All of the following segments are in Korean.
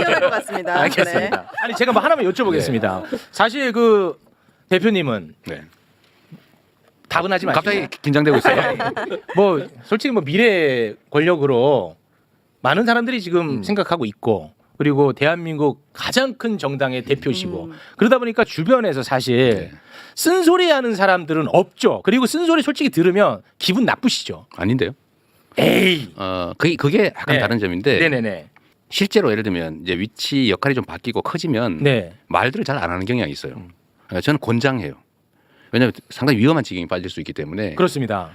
뛰어날 것 같습니다. 알겠습니다. 네. 아니 제가 뭐 하나만 여쭤보겠습니다. 사실 그 대표님은 네. 답은 하지 마시고 갑자기 긴장되고 있어요. 뭐 솔직히 뭐 미래 권력으로 많은 사람들이 지금 생각하고 있고 그리고 대한민국 가장 큰 정당의 대표시고 그러다 보니까 주변에서 사실 네. 쓴소리하는 사람들은 없죠. 그리고 쓴소리 솔직히 들으면 기분 나쁘시죠. 아닌데요? 에이. 그게 약간 네. 다른 점인데 네네네. 실제로 예를 들면 이제 위치 역할이 좀 바뀌고 커지면 네. 말들을 잘 안 하는 경향이 있어요. 저는 권장해요. 왜냐하면 상당히 위험한 지경이 빠질 수 있기 때문에. 그렇습니다.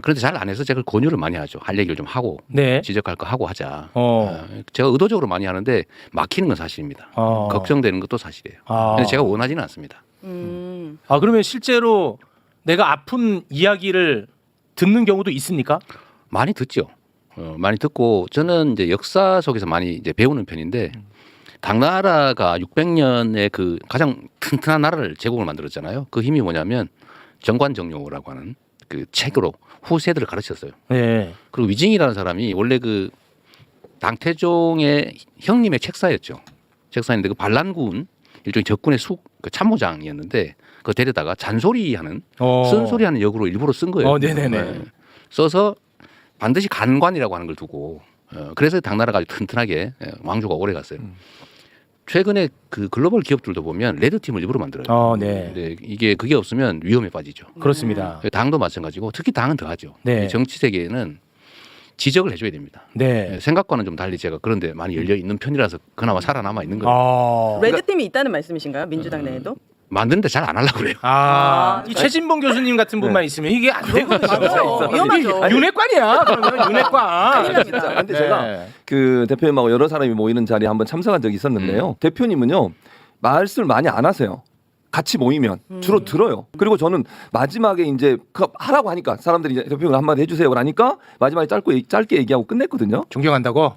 그런데 잘 안 해서 제가 권유를 많이 하죠. 할 얘기를 좀 하고 네. 지적할 거 하고 하자. 어. 제가 의도적으로 많이 하는데 막히는 건 사실입니다. 걱정되는 것도 사실이에요. 근데 제가 원하지는 않습니다. 아 그러면 실제로 내가 아픈 이야기를 듣는 경우도 있습니까? 많이 듣죠. 많이 듣고 저는 이제 역사 속에서 많이 이제 배우는 편인데 당나라가 600년의 그 가장 튼튼한 나라를 제국을 만들었잖아요. 그 힘이 뭐냐면 정관정요라고 하는 그 책으로 후세들을 가르쳤어요. 네. 그리고 위징이라는 사람이 원래 그 당태종의 형님의 책사였죠. 책사인데 그 반란군 일종의 적군의 그 참모장이었는데 그 데려다가 잔소리하는 쓴소리하는 역으로 일부러 쓴 거예요. 네네네. 써서 반드시 간관이라고 하는 걸 두고 그래서 당나라가 아주 튼튼하게 왕조가 오래 갔어요. 최근에 그 글로벌 기업들도 보면 레드팀을 일부러 만들어요. 네. 근데 이게 그게 없으면 위험에 빠지죠. 그렇습니다. 당도 마찬가지고 특히 당은 더하죠. 네. 정치 세계에는 지적을 해줘야 됩니다. 네. 생각과는 좀 달리 제가 그런데 많이 열려 있는 편이라서 그나마 살아남아 있는 거예요. 레드팀이 있다는 말씀이신가요? 민주당 내에도? 만드는데 잘 안 하려고 그래요. 이 최진봉 교수님 같은 분만 있으면 이게 안 되거든요. 위험하죠. 윤회관이야. 그러면 윤회관. 큰일 납니다. 진짜. 근데 제가 그 대표님하고 여러 사람이 모이는 자리에 한번 참석한 적이 있었는데요. 대표님은요 말씀을 많이 안 하세요. 같이 모이면 주로 들어요. 그리고 저는 마지막에 이제 그 하라고 하니까 사람들이 이제 대표님 한마디 해주세요. 그러니까 마지막에 짧게 얘기하고 끝냈거든요. 존경한다고?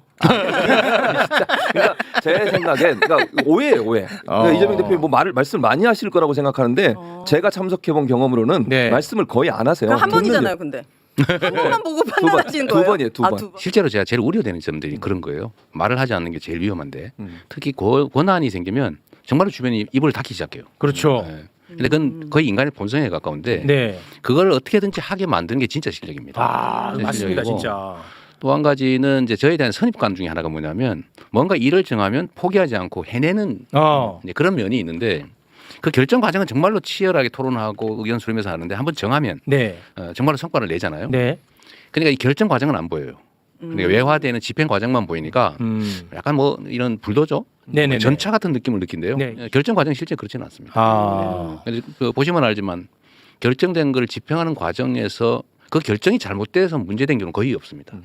그러니까 제 생각엔 그러니까 오해예요, 오해. 그러니까 이재명 대표님 뭐 말씀 많이 하실 거라고 생각하는데 제가 참석해본 경험으로는 네. 말씀을 거의 안 하세요. 그럼 한 듣는 번이잖아요, 근데. 한 번만 보고 판단하시는 두 거예요? 번이에요, 두 번. 두 번. 실제로 제가 제일 우려되는 점들이 그런 거예요. 말을 하지 않는 게 제일 위험한데 특히 권한이 생기면 정말로 주변이 입을 닫기 시작해요. 그렇죠. 네. 근데 그건 거의 인간의 본성에 가까운데 네. 그걸 어떻게든지 하게 만드는 게 진짜 실력입니다. 맞습니다, 실력이고. 진짜. 또 한 가지는 이제 저에 대한 선입관 중에 하나가 뭐냐면 뭔가 일을 정하면 포기하지 않고 해내는 이제 그런 면이 있는데 그 결정 과정은 정말로 치열하게 토론하고 의견 수렴해서 하는데 한번 정하면 네. 정말로 성과를 내잖아요. 네. 그러니까 이 결정 과정은 안 보여요. 그러니까 외화되는 집행 과정만 보이니까 약간 뭐 이런 불도저, 네네네. 전차 같은 느낌을 느낀대요. 네. 결정 과정이 실제 그렇지는 않습니다. 그래서 그 보시면 알지만 결정된 걸 집행하는 과정에서 그 결정이 잘못돼서 문제된 경우는 거의 없습니다.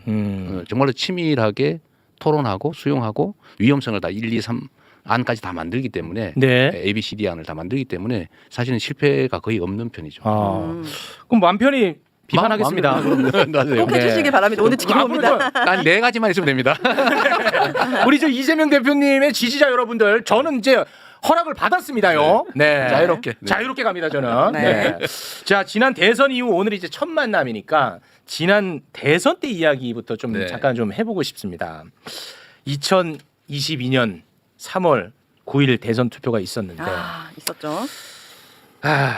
정말로 치밀하게 토론하고 수용하고 위험성을 다 1, 2, 3 안까지 다 만들기 때문에 네. A, B, C, D 안을 다 만들기 때문에 사실은 실패가 거의 없는 편이죠. 그럼 마음 편히 비판하겠습니다. 꼭 해주시길 바랍니다. 오늘 지켜봅니다. 난 네 가지만 있으면 됩니다. 우리 저 이재명 대표님의 지지자 여러분들, 저는 이제 허락을 받았습니다요. 네. 자유롭게. 네. 자유롭게 갑니다, 저는. 네. 네. 자, 지난 대선 이후 오늘 이제 첫 만남이니까 지난 대선 때 이야기부터 좀 네. 잠깐 좀 해보고 싶습니다. 2022년 3월 9일 대선 투표가 있었는데 있었죠.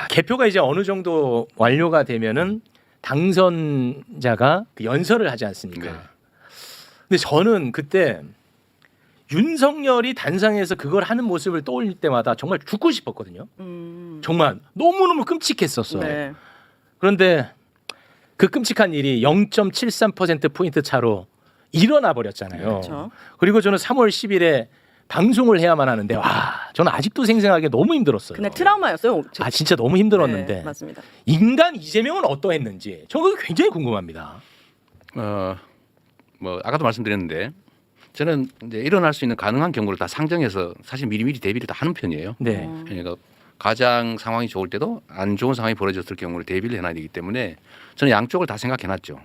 개표가 이제 어느 정도 완료가 되면은 당선자가 그 연설을 하지 않습니까? 네. 근데 저는 그때 윤석열이 단상에서 그걸 하는 모습을 떠올릴 때마다 정말 죽고 싶었거든요. 정말 너무너무 끔찍했었어요. 네. 그런데 그 끔찍한 일이 0.73%포인트 차로 일어나 버렸잖아요. 그렇죠. 그리고 저는 3월 10일에 방송을 해야만 하는데 저는 아직도 생생하게 너무 힘들었어요. 그날 트라우마였어요. 진짜 너무 힘들었는데 네, 맞습니다. 인간 이재명은 어떠했는지 저 그거 굉장히 궁금합니다. 뭐 아까도 말씀드렸는데 저는 이제 일어날 수 있는 가능한 경우를 다 상정해서 사실 미리미리 대비를 다 하는 편이에요. 네. 그러니까 가장 상황이 좋을 때도 안 좋은 상황이 벌어졌을 경우를 대비를 해놔야 되기 때문에 저는 양쪽을 다 생각해놨죠.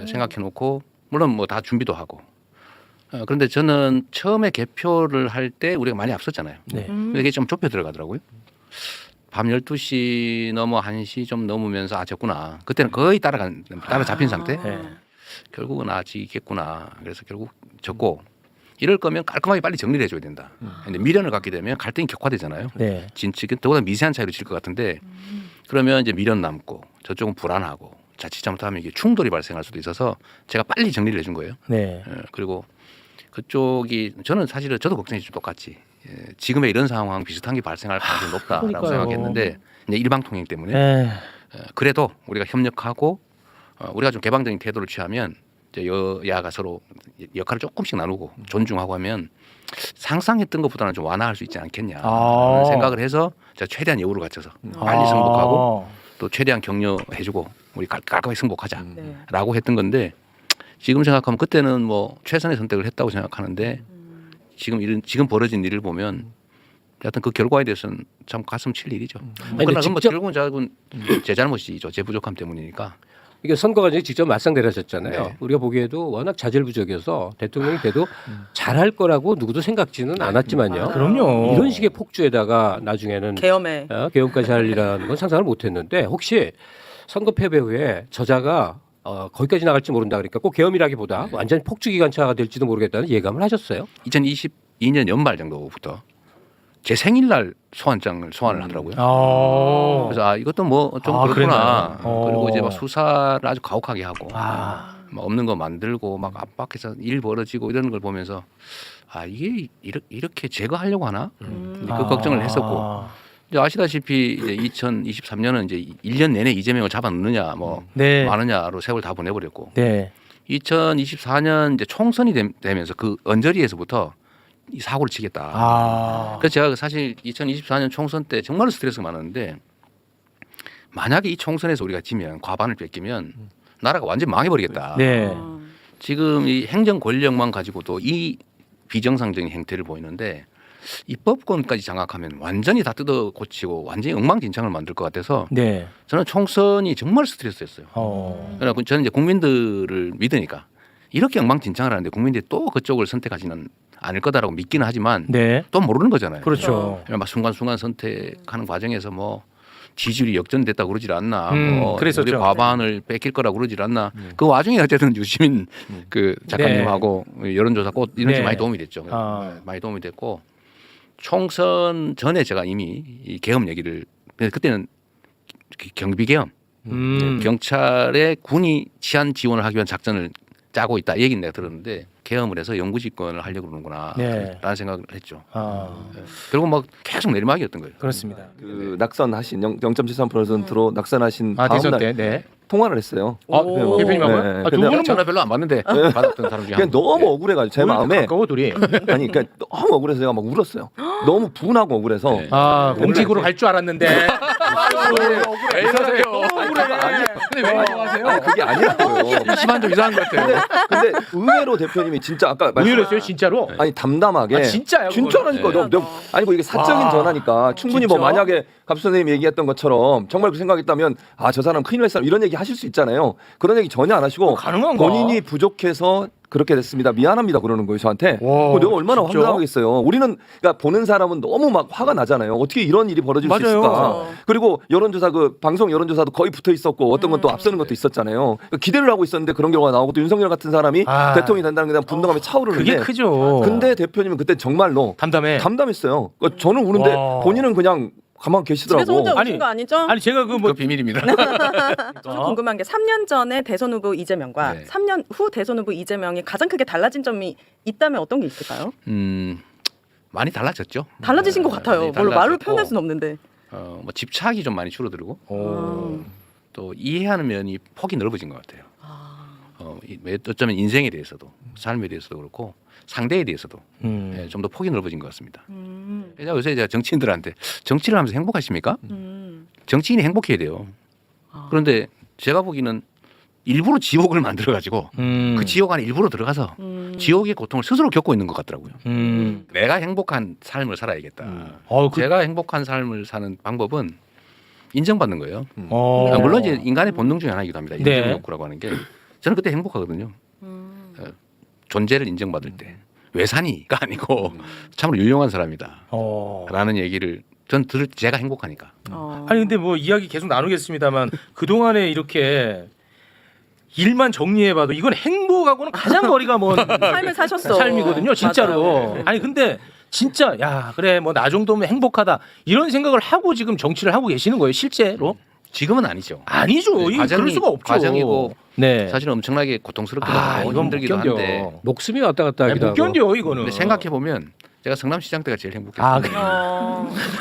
생각해놓고 물론 뭐 다 준비도 하고. 그런데 저는 처음에 개표를 할 때 우리가 많이 앞섰잖아요. 네. 근데 이게 좀 좁혀 들어가더라고요. 밤 12시 넘어 1시 좀 넘으면서 졌구나. 그때는 거의 따라잡힌 상태. 네. 결국은 지겠구나. 그래서 결국 졌고 이럴 거면 깔끔하게 빨리 정리를 해줘야 된다. 근데 미련을 갖게 되면 갈등이 격화되잖아요. 네. 진측은 더보다 미세한 차이로 질 것 같은데 그러면 이제 미련 남고 저쪽은 불안하고 자칫 잘못하면 이게 충돌이 발생할 수도 있어서 제가 빨리 정리를 해준 거예요. 네. 그리고 그쪽이 저는 사실은 저도 걱정이 좀 똑같지. 지금의 이런 상황 비슷한 게 발생할 가능성이 높다라고 그러니까요. 생각했는데 이제 일방통행 때문에 에이. 그래도 우리가 협력하고 우리가 좀 개방적인 태도를 취하면 이제 여야가 서로 역할을 조금씩 나누고 존중하고 하면 상상했던 것보다는 좀 완화할 수 있지 않겠냐 아. 생각을 해서 제가 최대한 여우를 갖춰서 빨리 승복하고 또 최대한 격려해주고 우리 깔끔하게 승복하자라고 했던 건데 지금 생각하면 그때는 뭐 최선의 선택을 했다고 생각하는데 지금 벌어진 일을 보면 하여튼 그 결과에 대해서는 참 가슴 칠 일이죠. 그러나 뭐 결국은 제 잘못이죠. 제 부족함 때문이니까. 이게 선거 과정에 직접 맞상대하셨잖아요. 네. 우리가 보기에도 워낙 자질부족이어서 대통령이 돼도 잘할 거라고 누구도 생각지는 않았지만요. 그럼요. 이런 식의 폭주에다가 나중에는 계엄에 계엄까지 할이라는 건 상상을 못했는데 혹시 선거 패배 후에 저자가 거기까지 나갈지 모른다 그러니까 꼭 계엄이라기보다 완전히 폭주 기관차가 될지도 모르겠다는 예감을 하셨어요? 2022년 연말 정도부터 제 생일날 소환장을 소환을 하더라고요. 아. 그래서 이것도 뭐 좀 아, 그렇구나. 그랬나요? 그리고 이제 막 수사를 아주 가혹하게 하고 아. 막 없는 거 만들고 막 압박해서 일 벌어지고 이런 걸 보면서 이게 이렇게 제거하려고 하나? 그 걱정을 했었고 이제 아시다시피 이제 2023년은 이제 1년 내내 이재명을 잡아넣느냐 뭐 네. 마느냐로 세월 다 보내버렸고 네. 2024년 이제 총선이 되면서 그 언저리에서부터 이 사고를 치겠다. 아. 그래서 제가 사실 2024년 총선 때 정말로 스트레스가 많았는데 만약에 이 총선에서 우리가 지면 과반을 뺏기면 나라가 완전히 망해버리겠다. 네. 지금 이 행정 권력만 가지고도 이 비정상적인 행태를 보이는데 입법권까지 장악하면 완전히 다 뜯어 고치고 완전히 엉망진창을 만들 것 같아서 네. 저는 총선이 정말 스트레스였어요. 그러나 저는 이제 국민들을 믿으니까 이렇게 엉망진창을 하는데 국민들이 또 그쪽을 선택하지는 않을 거다라고 믿기는 하지만 네. 또 모르는 거잖아요. 그렇죠. 막 순간순간 선택하는 과정에서 뭐 지지율이 역전됐다고 그러질 않나, 뭐 그랬었죠. 우리 과반을 뺏길 거라고 그러질 않나. 그 와중에 어쨌든 유시민 그 작가님하고 여론조사 꽃 이런 게 네. 많이 도움이 됐죠. 아. 많이 도움이 됐고 총선 전에 제가 이미 이 계엄 얘기를 그때는 경비 계엄, 경찰에 군이 치안 지원을 하기 위한 작전을 짜고 있다 이 얘기는 내가 들었는데 계엄을 해서 영구 집권을 하려고 그러는구나 네. 라는 생각을 했죠. 아. 결국 막 계속 내리막이었던 거예요. 그렇습니다. 그 낙선하신 0.73%로 낙선하신 아, 다음 대선 날 때. 네. 통화를 했어요. 오. 대표님하고요? 네. 아, 두 근데 분은 전화 별로 안 받는데 받았던 사람 중에 그냥 한 분. 너무 억울해가지고 제 마음에 가까워 둘이. 아니 그러니까 너무 억울해서 제가 막 울었어요. 너무 분하고 억울해서 네. 아, 공직으로 갈 줄 알았는데. 왜 이러세요? 근데 왜 좋아하세요? 아니, 그게 아니라고요. 시반 좀 이상한 것 같아요. 근데 의외로 대표님이 진짜 아까 의외로요, 진짜로? 아니 담담하게 아, 진짜요? 진짜라니까 그거는? 아니 뭐 이게 사적인 와, 전화니까 충분히 진짜? 뭐 만약에 갑 선생님이 얘기했던 것처럼 정말 그 생각했다면 저 사람 큰일 날 사람 이런 얘기 하실 수 있잖아요. 그런 얘기 전혀 안 하시고 가능한가? 본인이 부족해서 그렇게 됐습니다. 미안합니다. 그러는 거예요 저한테. 와, 내가 얼마나 진짜? 황당하겠어요. 우리는 그러니까 보는 사람은 너무 막 화가 나잖아요. 어떻게 이런 일이 벌어질 수 맞아요. 있을까? 그리고 여론조사 그 방송 여론조사도 거의 붙어 있었고 어떤 건 또 앞서는 것도 있었잖아요. 그러니까 기대를 하고 있었는데 그런 경우가 나오고 또 윤석열 같은 사람이 아. 대통령이 된다는 게 대한 분노감이 차오르는데 그게 크죠. 근데 대표님은 그때 정말로 담담해. 담담했어요. 그러니까 저는 우는데 와. 본인은 그냥 가만 집에서 계시더라고. 혼자 아니, 오신 거 아니죠? 아니 제가 그 뭐 그 비밀입니다. 좀 궁금한 게 3년 전에 대선 후보 이재명과 네. 3년 후 대선 후보 이재명이 가장 크게 달라진 점이 있다면 어떤 게 있을까요? 많이 달라졌죠. 달라지신 것 같아요. 많이 뭘로 말로 달라졌고, 표현할 수는 없는데. 뭐 집착이 좀 많이 줄어들고 오. 또 이해하는 면이 폭이 넓어진 것 같아요. 어쩌면 인생에 대해서도 삶에 대해서도 그렇고 상대에 대해서도 좀 더 폭이 넓어진 것 같습니다. 그래서 요새 제가 정치인들한테 정치를 하면서 행복하십니까? 정치인이 행복해야 돼요. 그런데 제가 보기에는 일부러 지옥을 만들어 가지고 그 지옥 안에 일부러 들어가서 지옥의 고통을 스스로 겪고 있는 것 같더라고요. 내가 행복한 삶을 살아야겠다. 제가 행복한 삶을 사는 방법은 인정받는 거예요. 물론 이제 인간의 본능 중에 하나이기도 합니다. 네. 인정 욕구라고 하는 게 저는 그때 행복하거든요. 존재를 인정받을 때 외산이가 아니고 참으로 유용한 사람이다라는 얘기를 전 들을 때 제가 행복하니까. 아니 근데 뭐 이야기 계속 나누겠습니다만 그 동안에 이렇게 일만 정리해봐도 이건 행복하고는 가장 거리가 먼 삶을 사셨어. 삶이거든요, 진짜로. 맞아요. 아니 근데 진짜 야 그래 뭐 나 정도면 행복하다 이런 생각을 하고 지금 정치를 하고 계시는 거예요, 실제로? 지금은 아니죠. 아니죠. 네, 이거 그럴 수가 없죠. 과정이고 네. 사실은 엄청나게 고통스럽기도 아, 하고 이건 힘들기도 못 견뎌. 한데 목숨이 왔다 갔다 아니, 하기도 못 하고. 견뎌 이거는. 근데 생각해 보면 제가 성남시장 때가 제일 행복했어요. 아, 그래.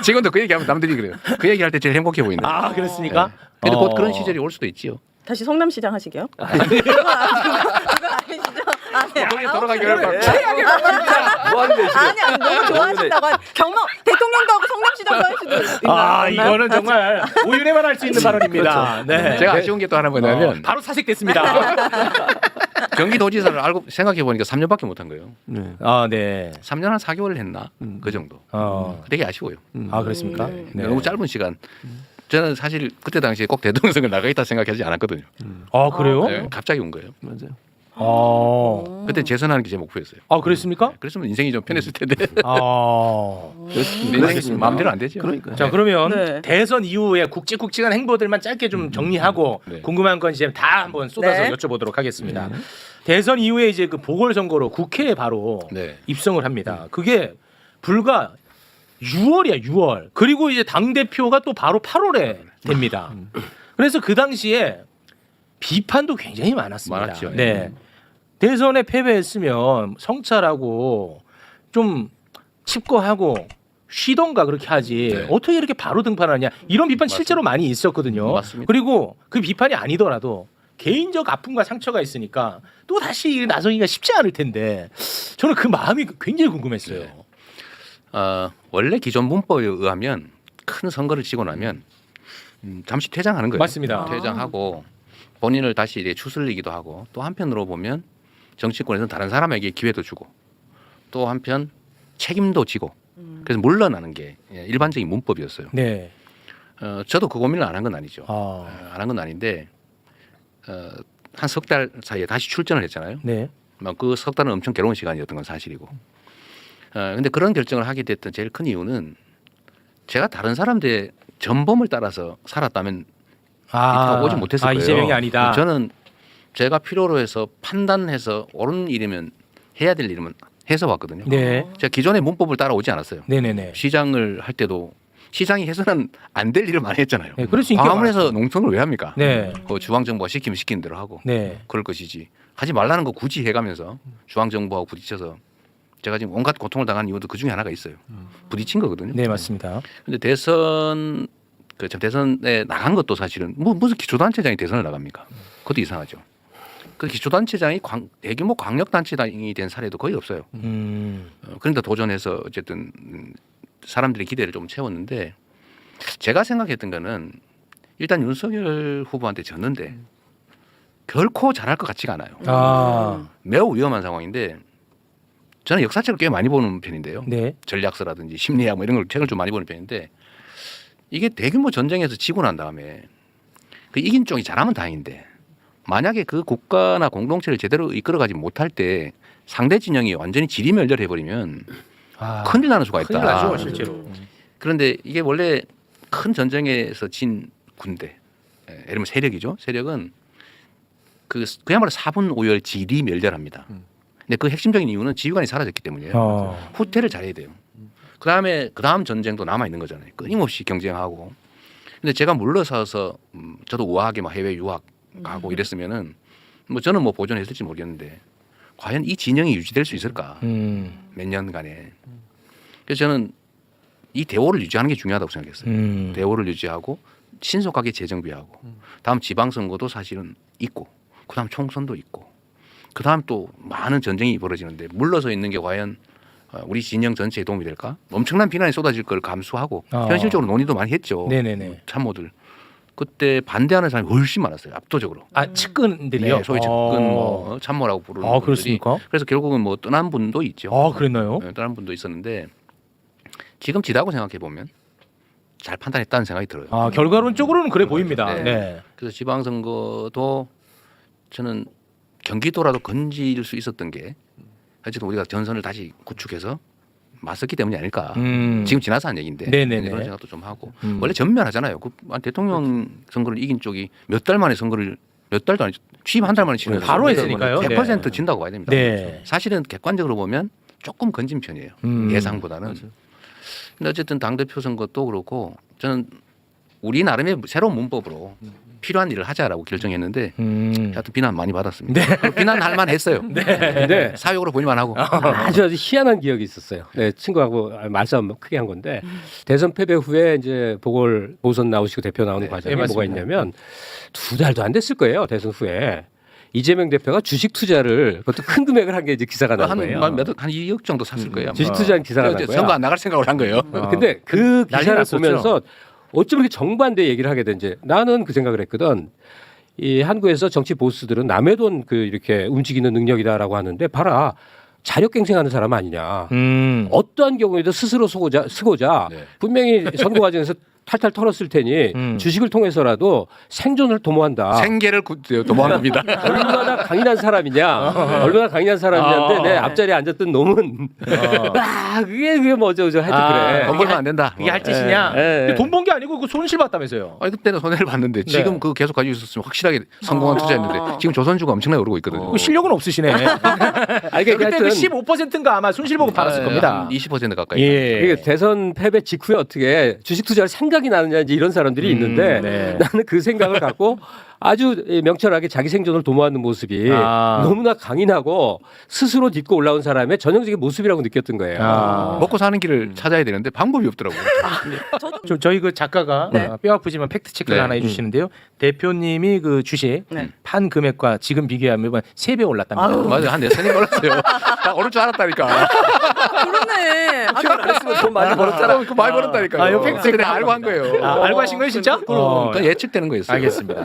지금도 그 얘기하면 남들이 그래요. 그 얘기할 때 제일 행복해 보인다. 아 그렇습니까? 네. 근데 곧 그런 시절이 올 수도 있지요. 다시 성남시장 하시게요? 그건 아니시죠? 거기에 돌아가기 어려울 것 뭐 하는데 지금? 아니 너무 좋아하신다고 경험 대통령도 하고 성남시장도 할 수도 아 있나요? 이거는 정말 오윤회만 할 수 있는 발언입니다. 네. 제가 아쉬운 게 또 하나 뭐냐면 바로 사색됐습니다. 경기도지사를 알고 생각해 보니까 3년밖에 못 한 거예요. 네. 아 네. 3년 한 4개월 했나 그 정도. 되게 아쉬워요. 아 그렇습니까? 네. 너무 짧은 시간. 저는 사실 그때 당시에 꼭 대통령 선거 나가겠다 생각하지 않았거든요. 아 그래요? 네, 갑자기 온 거예요. 맞아요. 아. 그때 재선하는 게 제 목표였어요. 아 그랬습니까? 그랬으면 인생이 좀 편했을 텐데 아. 인생이 마음대로 안 되죠. 그러니까. 자 그러면 네. 대선 이후에 굵직굵직한 행보들만 짧게 좀 정리하고 네. 궁금한 건 이제 다 한번 쏟아서 네. 여쭤보도록 하겠습니다. 대선 이후에 이제 그 보궐선거로 국회에 바로 네. 입성을 합니다. 그게 불과 6월이야 6월. 그리고 이제 당 대표가 또 바로 8월에 됩니다. 그래서 그 당시에 비판도 굉장히 많았습니다. 많았죠. 네. 대선에 패배했으면 성찰하고 좀 칩거하고 쉬던가 그렇게 하지 네. 어떻게 이렇게 바로 등판하냐 이런 비판 실제로 많이 있었거든요. 맞습니다. 그리고 그 비판이 아니더라도 개인적 아픔과 상처가 있으니까 또 다시 나서기가 쉽지 않을 텐데 저는 그 마음이 굉장히 궁금했어요. 네. 원래 기존 문법에 의하면 큰 선거를 치고 나면 잠시 퇴장하는 거예요. 맞습니다. 퇴장하고 본인을 다시 이제 추슬리기도 하고 또 한편으로 보면 정치권에서는 다른 사람에게 기회도 주고 또 한편 책임도 지고 그래서 물러나는 게 일반적인 문법이었어요. 네. 저도 그 고민을 안 한 건 아니죠. 아. 안 한 건 아닌데 한 석 달 사이에 다시 출전을 했잖아요. 네. 그 석 달은 엄청 괴로운 시간이었던 건 사실이고. 근데 그런 결정을 하게 됐던 제일 큰 이유는 제가 다른 사람들의 전범을 따라서 살았다면 오지 못했을 거예요. 이재명이 아니다. 저는 제가 필요로 해서 판단해서 옳은 일이면 해야 될 일이면 해서 왔거든요. 네. 제가 기존의 문법을 따라오지 않았어요. 네네네. 시장을 할 때도 시장이 해서는 안 될 일을 많이 했잖아요. 네, 그래서 인기가 광화문에서 많았죠. 농성을 왜 합니까? 네. 중앙정부가 시키면 시키는 대로 하고 네. 그럴 것이지. 하지 말라는 거 굳이 해가면서 중앙정부하고 부딪혀서 제가 지금 온갖 고통을 당한 이유도 그 중에 하나가 있어요. 부딪힌 거거든요. 네 맞습니다. 근데 대선에 나간 것도 사실은 무슨 기초단체장이 대선을 나갑니까? 그것도 이상하죠. 그 기초단체장이 대규모 광역단체장이 된 사례도 거의 없어요. 그런데 도전해서 어쨌든 사람들의 기대를 좀 채웠는데 제가 생각했던 거는 일단 윤석열 후보한테 졌는데 결코 잘할 것 같지가 않아요. 아. 매우 위험한 상황인데 저는 역사책을 꽤 많이 보는 편인데요. 네. 전략서라든지 심리학 뭐 이런 걸 책을 좀 많이 보는 편인데 이게 대규모 전쟁에서 지고 난 다음에 그 이긴 쪽이 잘하면 다행인데 만약에 그 국가나 공동체를 제대로 이끌어가지 못할 때 상대 진영이 완전히 지리멸렬해 버리면 큰일 나는 수가 있다. 큰일 나죠 실제로. 그런데 이게 원래 큰 전쟁에서 진 군대, 예를 들면 세력이죠. 세력은 그야말로 사분오열 지리멸렬합니다. 근데 그 핵심적인 이유는 지휘관이 사라졌기 때문이에요. 후퇴를 잘해야 돼요. 그 다음 전쟁도 남아 있는 거잖아요. 끊임없이 경쟁하고. 근데 제가 물러서서 저도 우아하게 막 해외 유학 가고 이랬으면은 저는 보존했을지 모르겠는데 과연 이 진영이 유지될 수 있을까? 몇 년간에. 그래서 저는 이 대오를 유지하는 게 중요하다고 생각했어요. 대오를 유지하고 신속하게 재정비하고 다음 지방선거도 사실은 있고 그다음 총선도 있고 그다음 또 많은 전쟁이 벌어지는데 물러서 있는 게 과연 우리 진영 전체에 도움이 될까? 엄청난 비난이 쏟아질 걸 감수하고 현실적으로 논의도 많이 했죠. 네네네. 참모들. 그때 반대하는 사람이 훨씬 많았어요. 압도적으로. 측근들이요. 네, 소위 측근 참모라고 부르는 분들이. 그렇습니까? 그래서 결국은 떠난 분도 있죠. 그랬나요? 네, 떠난 분도 있었는데 지금 지다고 생각해 보면 잘 판단했다는 생각이 들어요. 결과론적으로는 그래 보입니다. 네. 네. 그래서 지방선거도 저는 경기도라도 건질 수 있었던 게 어쨌든 우리가 전선을 다시 구축해서 맞섰기 때문이 아닐까. 지금 지나서 한 얘기인데 네네네. 그런 생각도 좀 하고 원래 전면하잖아요. 대통령 선거를 이긴 쪽이 몇 달 만에 선거를 몇 달도 아니죠. 취임 한 달 만에 지는 바로 했으니까요. 100% 진다고 봐야 됩니다. 네. 사실은 객관적으로 보면 조금 건진 편이에요. 예상보다는. 근데 어쨌든 당대표 선거도 그렇고 저는 우리 나름의 새로운 문법으로 필요한 일을 하자라고 결정했는데 하여튼 비난 많이 받았습니다. 비난할 만했어요. 근데 사욕으로 보기만 하고. 아주 희한한 기억이 있었어요. 네, 친구하고 말싸움 크게 한 건데 대선 패배 후에 이제 보선 나오시고 대표 나오는 과정에 뭐가 맞습니다. 있냐면 2달도 안 됐을 거예요. 대선 후에 이재명 대표가 주식 투자를 그것도 큰 금액을 한 게 이제 기사가 난 거예요. 한 2억 정도 샀을 거예요. 아마. 주식 투자한 기사가 난 거야. 선거 안 나갈 생각을 한 거예요. 근데 그 난리 기사를 났었죠. 보면서 어쩜 이렇게 정반대 얘기를 하게 된지 나는 그 생각을 했거든. 이 한국에서 정치 보스들은 남의 돈 그 이렇게 움직이는 능력이다라고 하는데 봐라 자력갱생하는 사람 아니냐. 어떠한 경우에도 스스로 쓰고자 네. 분명히 선거 과정에서 탈탈 털었을 테니 주식을 통해서라도 생존을 도모한다. 생계를 도모한 겁니다. 얼마나 강인한 사람이냐. 얼마나 강인한 사람이냐인데 내 앞자리에 앉았던 놈은 그게 뭐죠 하여튼 그래. 돈 벌면 안 된다. 이게 할 짓이냐? 예. 돈 번 게 아니고 그 손실 봤다면서요. 아니 그때는 손해를 봤는데 지금 그거 계속 가지고 있었으면 확실하게 성공한 투자였는데 지금 조선주가 엄청나게 오르고 있거든요. 그 실력은 없으시네. 아니, 그때 하여튼 그 15%인가 아마 손실 보고 팔았을 겁니다. 20% 가까이. 예. 이게 대선 패배 직후에 어떻게 주식 투자를 생각이 나느냐 이제 이런 사람들이 있는데 네. 나는 그 생각을 갖고 아주 명철하게 자기 생존을 도모하는 모습이 너무나 강인하고 스스로 딛고 올라온 사람의 전형적인 모습이라고 느꼈던 거예요. 먹고 사는 길을 찾아야 되는데 방법이 없더라고요. 저희 그 작가가 네. 뼈 아프지만 팩트 체크를 네. 하나 해주시는데요. 대표님이 그 주식 네. 판 금액과 지금 비교하면 3배 올랐답니다. 아유. 맞아요. 한 4-3년 올랐어요. 나 오를 줄 알았다니까. 그러네. 안 했으면 돈 많이 벌었잖아. 그 많이 벌었다니까요. 아, 이거 팩트 체크 내가 알고 한 거예요. 알고 하신 거예요 진짜? 그건 예측되는 거였어요. 알겠습니다.